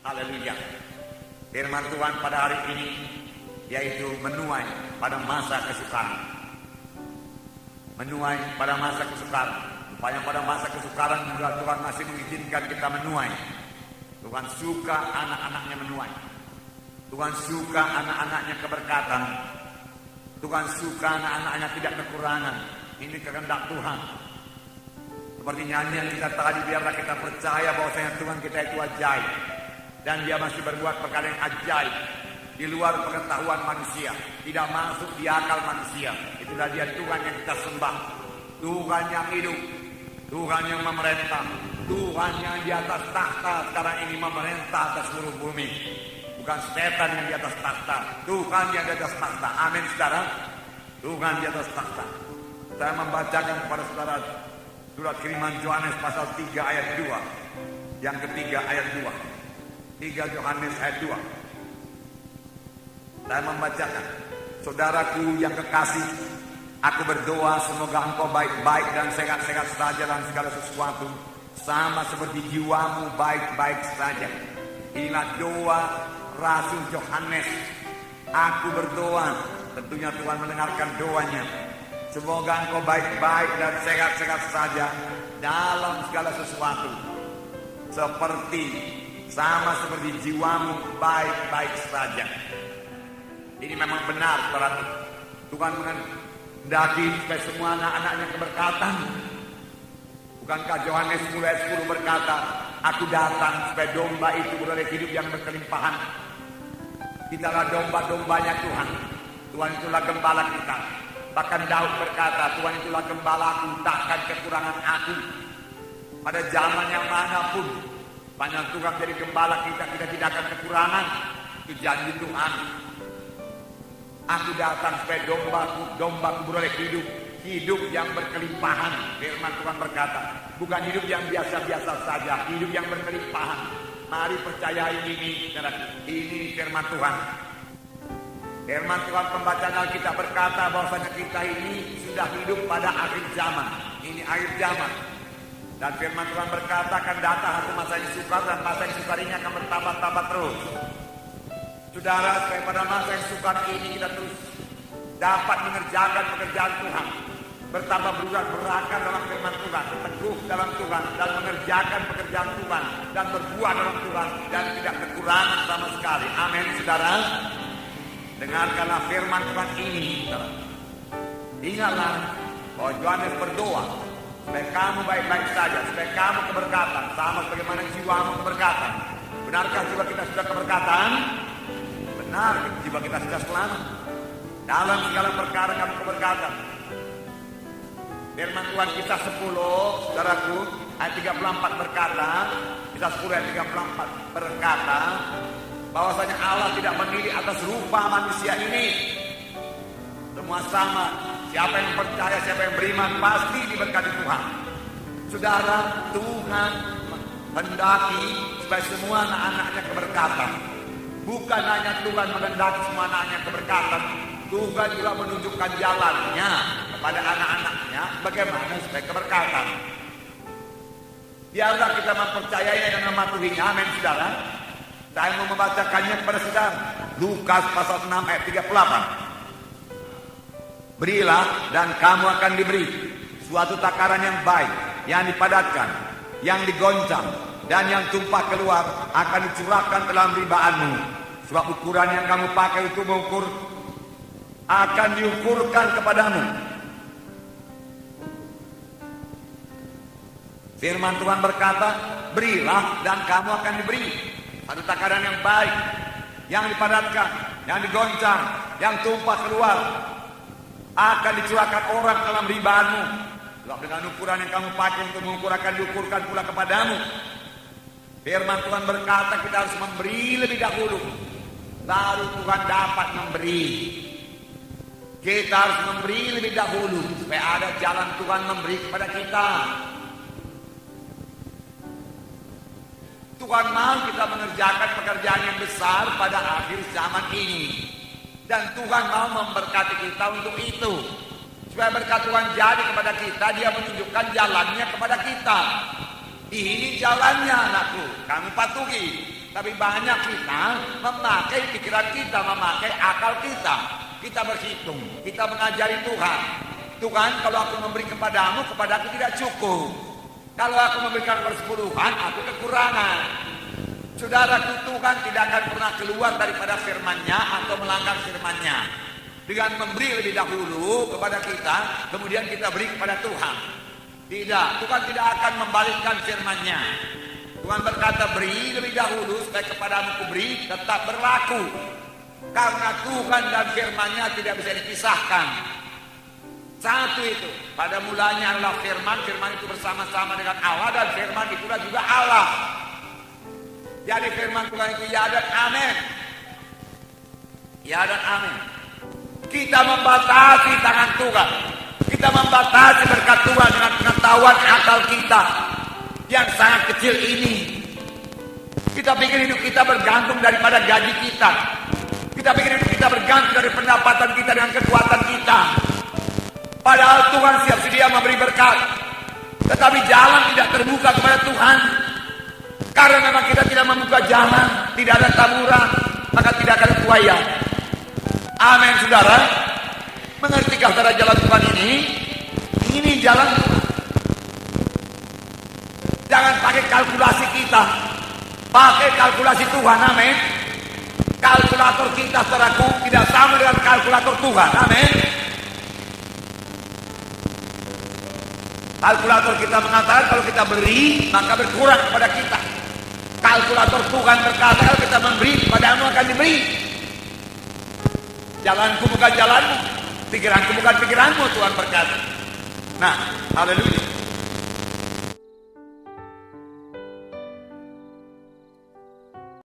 Haleluya. Firman Tuhan pada hari ini yaitu menuai pada masa kesukaran. Menuai pada masa kesukaran. Rupanya pada masa kesukaran juga Tuhan masih mengizinkan kita menuai. Tuhan suka anak-anaknya menuai. Tuhan suka anak-anaknya keberkatan. Tuhan suka anak-anaknya tidak kekurangan. Ini kehendak Tuhan. Seperti nyanyian kita tadi, biarlah kita percaya bahwasanya Tuhan kita itu ajaib. Dan dia masih berbuat perkara yang ajaib di luar pengetahuan manusia, tidak masuk di akal manusia. Itulah dia Tuhan yang kita sembah. Tuhan yang hidup, Tuhan yang memerintah, Tuhan yang di atas takhta sekarang ini memerintah atas seluruh bumi. Bukan setan yang di atas takhta, Tuhan yang di atas takhta. Amin saudara. Tuhan di atas takhta. Saya membacakan kepada saudara surat kiriman Yohanes pasal 3 ayat 2. Yang ketiga ayat 2. 3 Yohanes ayat 2. Saya membacakan. Saudaraku yang kekasih, aku berdoa semoga engkau baik-baik dan sehat-sehat saja dalam segala sesuatu, sama seperti jiwamu baik-baik saja. Inilah doa Rasul Yohanes. Aku berdoa, tentunya Tuhan mendengarkan doanya. Semoga engkau baik-baik dan sehat-sehat saja dalam segala sesuatu, sama seperti jiwamu baik-baik saja. Ini memang benar, saudara. Tuhan menghendaki supaya semua anak-anaknya keberkatan. Bukankah Yohanes mulai 10 berkata, aku datang supaya domba itu beroleh hidup yang berkelimpahan. Kitalah domba-dombanya Tuhan. Tuhan itulah gembala kita. Bahkan Daud berkata, Tuhan itulah gembalaku, takkan kekurangan aku. Pada zaman yang manapun, banyak Tuhan jadi gembala kita tidak akan kekurangan. Itu janji Tuhan. Aku datang supaya dombaku beroleh hidup yang berkelimpahan. Firman Tuhan berkata, bukan hidup yang biasa-biasa saja, hidup yang berkelimpahan. Mari percayai ini, ini firman Tuhan. Firman Tuhan pembacaan Alkitab berkata bahwasanya kita ini sudah hidup pada akhir zaman. Ini akhir zaman. Dan firman Tuhan berkata akan datang satu masa yang sukar, dan masa yang sukar ini akan bertambah-tambah terus. Saudara, supaya pada masa yang sukar ini kita terus dapat mengerjakan pekerjaan Tuhan, bertambah berakar dalam firman Tuhan, teguh dalam Tuhan, dan mengerjakan pekerjaan Tuhan, dan berbuah dalam Tuhan, dan tidak kekurangan sama sekali. Amin, saudara. Dengarkanlah firman Tuhan ini, saudara. Ingatlah bahwa Yohanes berdoa supaya kamu baik-baik saja, supaya kamu keberkatan, sama sebagaimana jiwamu keberkatan. Benarkah jiwa kita sudah keberkatan? Benar, jiwa kita sudah selamat. Dalam segala perkara kamu keberkatan. Firman Tuhan Kisah 10, saudaraku, ayat 34 berkata, Kisah 10 ayat 34 berkata, bahwasanya Allah tidak memilih atas rupa manusia ini. Semua sama. Siapa yang percaya, siapa yang beriman pasti diberkati Tuhan. Saudara, Tuhan menghendaki supaya semua anak-anaknya keberkatan. Bukan hanya Tuhan menghendaki semua anaknya keberkatan, Tuhan juga menunjukkan jalannya kepada anak-anaknya bagaimana supaya keberkatan. Biarlah kita mempercayainya dan mematuhinya. Amin, saudara. Saya mau membacakannya kepada saudara. Lukas pasal 6 ayat 38. Berilah dan kamu akan diberi suatu takaran yang baik, yang dipadatkan, yang digoncang, dan yang tumpah keluar akan dicurahkan dalam ribaanmu. Sebab ukuran yang kamu pakai untuk mengukur akan diukurkan kepadamu. Firman Tuhan berkata, berilah dan kamu akan diberi satu takaran yang baik, yang dipadatkan, yang digoncang, yang tumpah keluar akan dicurahkan orang dalam ribaanmu. Sebab dengan ukuran yang kamu pakai untuk mengukur akan diukurkan pula kepadamu. Firman Tuhan berkata kita harus memberi lebih dahulu, baru Tuhan dapat memberi. Kita harus memberi lebih dahulu supaya ada jalan Tuhan memberi kepada kita. Tuhan mau kita mengerjakan pekerjaan yang besar pada akhir zaman ini. Dan Tuhan mau memberkati kita untuk itu. Supaya berkat Tuhan jadi kepada kita, Dia menunjukkan jalannya kepada kita. Ini jalannya, anakku, kamu patuhi. Tapi banyak kita memakai pikiran kita, memakai akal kita. Kita berhitung, kita mengajari Tuhan. Tuhan, kalau aku memberi kepadamu, kepadaku tidak cukup. Kalau aku memberikan persepuluhan, aku kekurangan. Saudaraku, Tuhan tidak akan pernah keluar daripada firman-Nya atau melanggar firman-Nya. Dengan memberi lebih dahulu kepada kita, kemudian kita beri kepada Tuhan. Tidak, Tuhan tidak akan membalikkan firman-Nya. Tuhan berkata, beri lebih dahulu supaya kepadamu kuberi, tetap berlaku. Karena Tuhan dan firman-Nya tidak bisa dipisahkan. Satu itu, pada mulanya adalah firman, firman itu bersama-sama dengan Allah, dan firman itulah juga Allah. Jadi firman Tuhan itu ya dan amin. Ya dan amin. Kita membatasi tangan Tuhan. Kita membatasi berkat Tuhan dengan pengetahuan akal kita yang sangat kecil ini. Kita pikir hidup kita bergantung daripada gaji kita. Kita pikir hidup kita bergantung dari pendapatan kita dengan kekuatan kita. Padahal Tuhan siap sedia memberi berkat. Tetapi jalan tidak terbuka kepada Tuhan. Karena memang kita tidak membuka jalan, tidak ada taburan, maka tidak akan tuayan. Amin, saudara. Mengertikah saudara jalan Tuhan ini? Ini jalan Tuhan. Jangan pakai kalkulasi kita, pakai kalkulasi Tuhan. Amin. Kalkulator kita, saudaraku, tidak sama dengan kalkulator Tuhan. Amin. Kalkulator kita mengatakan kalau kita beri, maka berkurang kepada kita. Kalkulator Tuhan berkata kalau kita memberi, padamu akan diberi. Jalanku bukan jalanmu, pikiranku bukan pikiranmu, Tuhan berkata. Nah, haleluya.